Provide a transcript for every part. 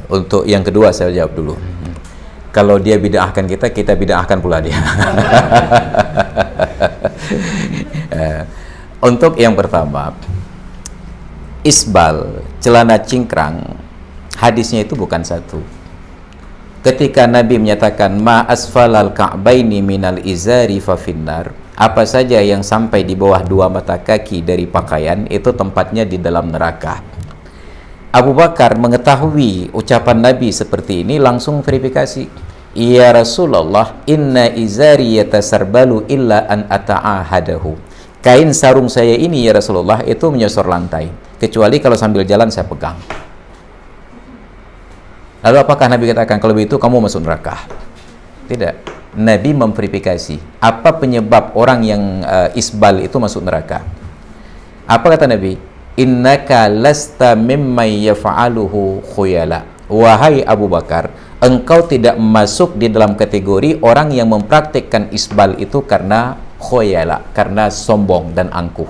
Untuk yang kedua saya jawab dulu. Kalau dia bid'ahkan kita, kita bid'ahkan pula dia. Untuk yang pertama, isbal, celana cingkrang, hadisnya itu bukan satu. Ketika Nabi menyatakan ma asfalal ka'baini minal izari fa finnar, apa saja yang sampai di bawah dua mata kaki dari pakaian itu tempatnya di dalam neraka. Abu Bakar mengetahui ucapan Nabi seperti ini, langsung verifikasi. Ya Rasulullah, inna izari yatasarbalu illa an ata'ahadahu. Kain sarung saya ini ya Rasulullah itu menyosor lantai, kecuali kalau sambil jalan saya pegang. Lalu apakah Nabi katakan kalau begitu kamu masuk neraka? Tidak. Nabi memverifikasi apa penyebab orang yang isbal itu masuk neraka. Apa kata Nabi? Innaka lasta mimman yaf'aluhu khuyala. Wahai Abu Bakar, engkau tidak masuk di dalam kategori orang yang mempraktikkan isbal itu karena khuyala, karena sombong dan angkuh.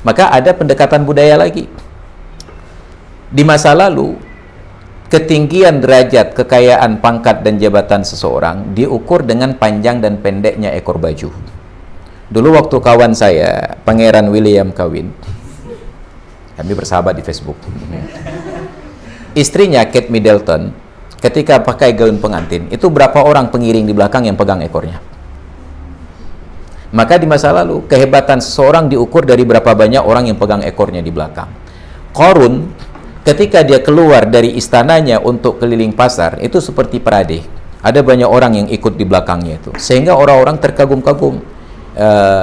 Maka ada pendekatan budaya lagi. Di masa lalu, ketinggian derajat, kekayaan, pangkat dan jabatan seseorang diukur dengan panjang dan pendeknya ekor baju. Dulu waktu kawan saya, Pangeran William kawin, kami bersahabat di Facebook. Istrinya Kate Middleton, ketika pakai gaun pengantin, itu berapa orang pengiring di belakang yang pegang ekornya? Maka di masa lalu, kehebatan seseorang diukur dari berapa banyak orang yang pegang ekornya di belakang. Qarun, ketika dia keluar dari istananya untuk keliling pasar, itu seperti parade. Ada banyak orang yang ikut di belakangnya itu. Sehingga orang-orang terkagum-kagum.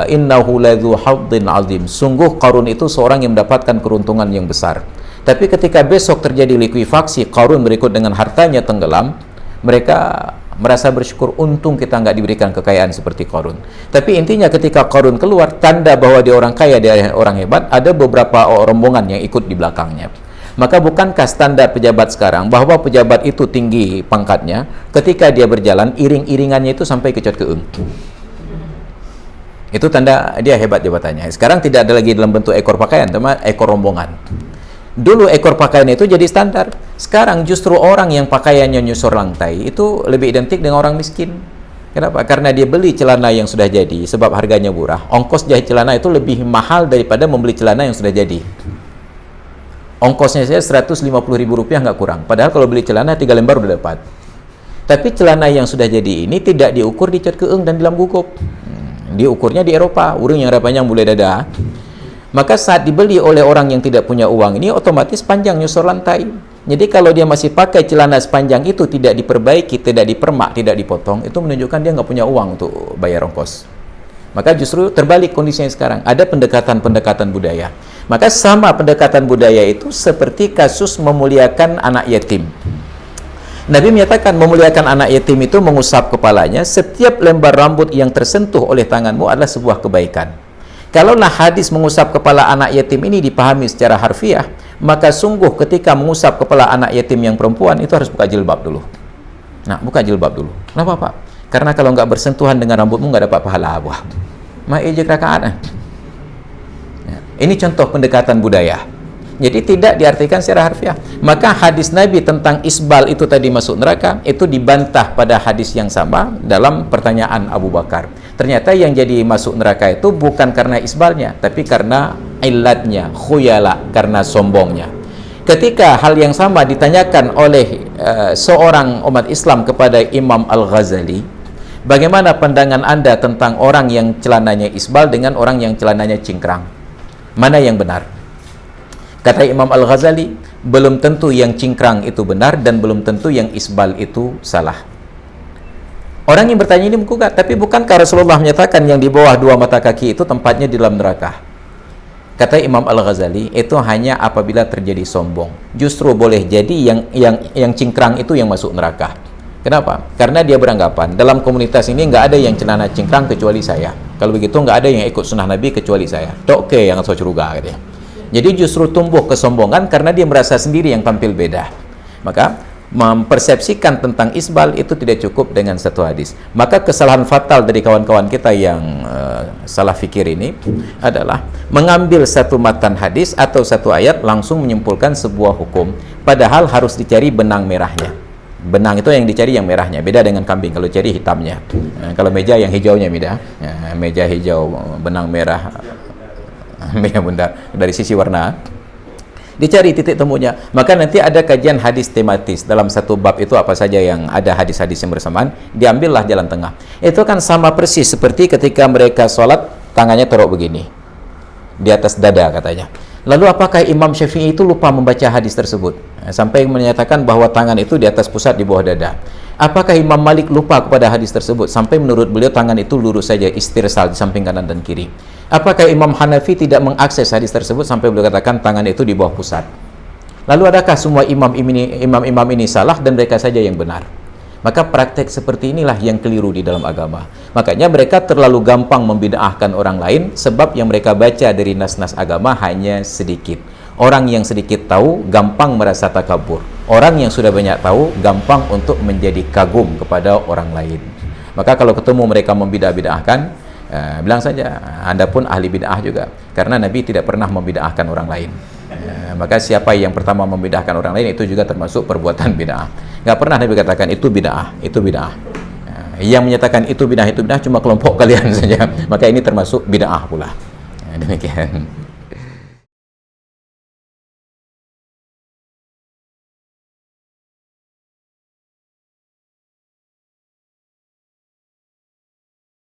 Innahu ladzu hadzin azim. Sungguh Qarun itu seorang yang mendapatkan keuntungan yang besar. Tapi ketika besok terjadi likuifaksi, Qarun berikut dengan hartanya tenggelam, mereka merasa bersyukur, untung kita nggak diberikan kekayaan seperti Qarun. Tapi intinya ketika Qarun keluar, tanda bahwa dia orang kaya, dia orang hebat, ada beberapa rombongan yang ikut di belakangnya. Maka bukankah standar pejabat sekarang bahwa pejabat itu tinggi pangkatnya, ketika dia berjalan, iring-iringannya itu sampai ke cut keung. Itu tanda dia hebat jabatannya. Sekarang tidak ada lagi dalam bentuk ekor pakaian, teman, ekor rombongan. Dulu ekor pakaian itu jadi standar. Sekarang justru orang yang pakaiannya nyusur lantai itu lebih identik dengan orang miskin. Kenapa? Karena dia beli celana yang sudah jadi, sebab harganya murah. Ongkos jahit celana itu lebih mahal daripada membeli celana yang sudah jadi. Ongkosnya saya Rp150.000 nggak kurang. Padahal kalau beli celana 3 lembar udah dapat. Tapi celana yang sudah jadi ini tidak diukur di cat keung dan di dalam gugup. Diukurnya di Eropa, urung yang rapanya mulai dada. Maka saat dibeli oleh orang yang tidak punya uang ini, otomatis panjang nyusur lantai. Jadi kalau dia masih pakai celana sepanjang itu, tidak diperbaiki, tidak dipermak, tidak dipotong, itu menunjukkan dia nggak punya uang untuk bayar ongkos. Maka justru terbalik kondisinya sekarang. Ada pendekatan-pendekatan budaya. Maka sama pendekatan budaya itu seperti kasus memuliakan anak yatim. Nabi menyatakan memuliakan anak yatim itu mengusap kepalanya, setiap lembar rambut yang tersentuh oleh tanganmu adalah sebuah kebaikan. Kalaulah hadis mengusap kepala anak yatim ini dipahami secara harfiah, maka sungguh ketika mengusap kepala anak yatim yang perempuan itu harus buka jilbab dulu. Nah, buka jilbab dulu. Kenapa, Pak? Karena kalau nggak bersentuhan dengan rambutmu nggak dapat pahala. Wah, ma'ijik rakaat. Ini contoh pendekatan budaya. Jadi tidak diartikan secara harfiah. Maka hadis Nabi tentang isbal itu tadi masuk neraka, itu dibantah pada hadis yang sama dalam pertanyaan Abu Bakar. Ternyata yang jadi masuk neraka itu bukan karena isbalnya, tapi karena illatnya, khuyala, karena sombongnya. Ketika hal yang sama ditanyakan oleh seorang umat Islam kepada Imam Al-Ghazali, bagaimana pandangan Anda tentang orang yang celananya isbal dengan orang yang celananya cingkrang? Mana yang benar? Kata Imam Al-Ghazali, belum tentu yang cingkrang itu benar dan belum tentu yang isbal itu salah. Orang yang bertanya ini menggugat, tapi bukankah Rasulullah menyatakan yang di bawah dua mata kaki itu tempatnya di dalam neraka? Kata Imam Al-Ghazali, itu hanya apabila terjadi sombong. Justru boleh jadi yang cingkrang itu yang masuk neraka. Kenapa? Karena dia beranggapan dalam komunitas ini nggak ada yang celana cingkrang kecuali saya. Kalau begitu nggak ada yang ikut sunnah Nabi kecuali saya. Oke, yang so curuga katanya. Jadi justru tumbuh kesombongan karena dia merasa sendiri yang tampil beda. Maka mempersepsikan tentang isbal itu tidak cukup dengan satu hadis. Maka kesalahan fatal dari kawan-kawan kita yang salah fikir ini adalah mengambil satu matan hadis atau satu ayat langsung menyimpulkan sebuah hukum. padahal harus dicari benang merahnya. Benang itu yang dicari yang merahnya, beda dengan kambing kalau cari hitamnya. Kalau meja yang hijaunya beda. Meja hijau, benang merah, meja bundar dari sisi warna. Dicari titik temunya. Maka nanti ada kajian hadis tematis dalam satu bab itu apa saja yang ada hadis-hadis yang bersamaan, diambillah jalan tengah. Itu kan sama persis seperti ketika mereka sholat tangannya taruh begini di atas dada katanya. Lalu apakah Imam Syafi'i itu lupa membaca hadis tersebut sampai menyatakan bahwa tangan itu di atas pusat di bawah dada? Apakah Imam Malik lupa kepada hadis tersebut sampai menurut beliau tangan itu lurus saja istirsal di samping kanan dan kiri? Apakah Imam Hanafi tidak mengakses hadis tersebut sampai beliau katakan tangan itu di bawah pusat? Lalu adakah semua imam-imam ini salah dan mereka saja yang benar? Maka praktek seperti inilah yang keliru di dalam agama. Makanya mereka terlalu gampang membid'ahkan orang lain sebab yang mereka baca dari nas-nas agama hanya sedikit. Orang yang sedikit tahu gampang merasa takabur. Orang yang sudah banyak tahu gampang untuk menjadi kagum kepada orang lain. Maka kalau ketemu mereka membidah-bidahkan, bilang saja, Anda pun ahli bid'ah juga. Karena Nabi tidak pernah membid'ahkan orang lain. Maka siapa yang pertama membid'ahkan orang lain itu juga termasuk perbuatan bid'ah. Nggak pernah Nabi katakan itu bid'ah, itu bid'ah. Yang menyatakan itu bid'ah cuma kelompok kalian saja. Maka ini termasuk bid'ah pula. Demikian.